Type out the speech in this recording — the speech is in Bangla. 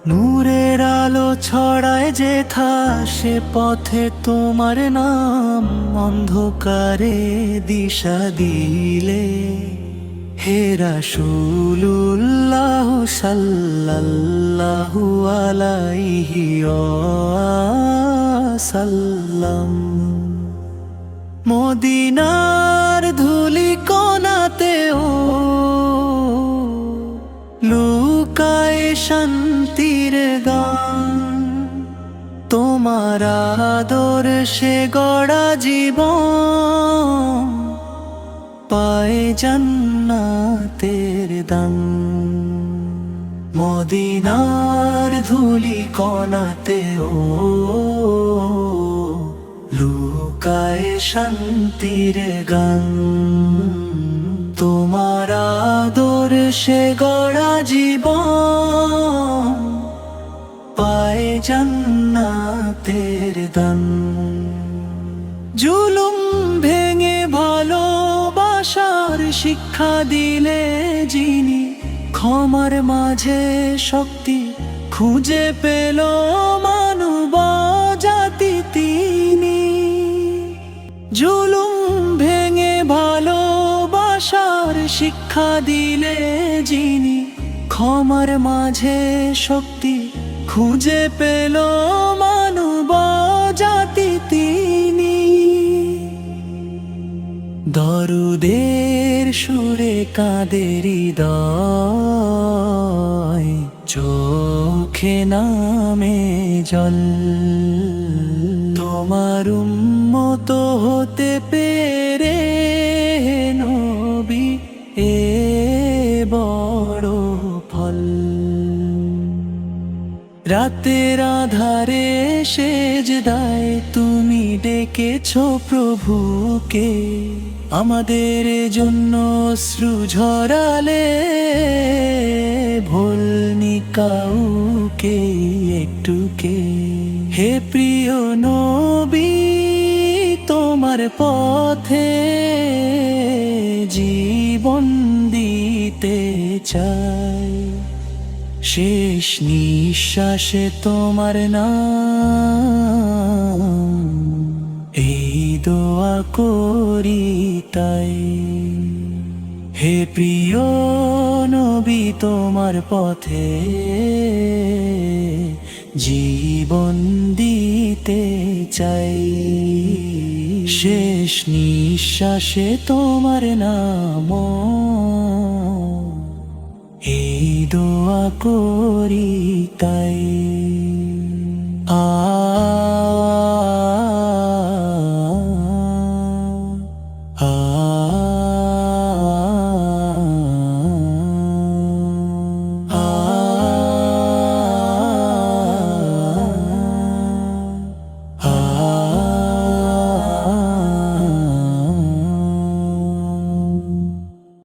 নূরের আলো ছড়ায় যেথা, সে পথে তোমার নাম অন্ধকারে দিশা দিলে। হে রাসূলুল্লাহ সাল্লাল্লাহু আলাইহি ওয়াসাল্লাম, মদিনার ধুলি কণাতেও লুকায় শান্তির গান। তোমার আদর্শে গড়া জীবন পায় জান্নাতের দান। মদিনার ধুলি কণাতেও লুকায় শান্তির গান। তোমার আদর্শে গড়া জীবন পায় জান্নাতের দান। জুলুম ভেঙে ভালোবাসার শিক্ষা দিলে যিনি, ক্ষমার মাঝে শক্তি খুঁজে পেল মানব জাতি তিনি। জুলুম ভেঙে ভালোবাসার শিক্ষা দিলে যিনি, ক্ষমার মাঝে শক্তি খুঁজে পেল মানব জাতি তিনি। দরুদের সুরে কাঁদে হৃদয়, চোখে নামে জল। তোমার উম্মত হতে পেরে নবী এ বড় ফল। রাতের আধারে সেজদায় তুমি ডেকেছো প্রভুকে, আমাদের জন্য অশ্রু ঝরালে। ভুলনি কাউকে একটুকে। হে প্রিয় নবী, তোমার পথে জীবন দিতে চাই। শেষ নিঃশ্বাসে তোমার নাম এই দোয়া করি তাই। হে প্রিয় নবী, তোমার পথে জীবন দিতে চাই। শেষ নিঃশ্বাসে তোমার নাম এই দোয়া করি তাই।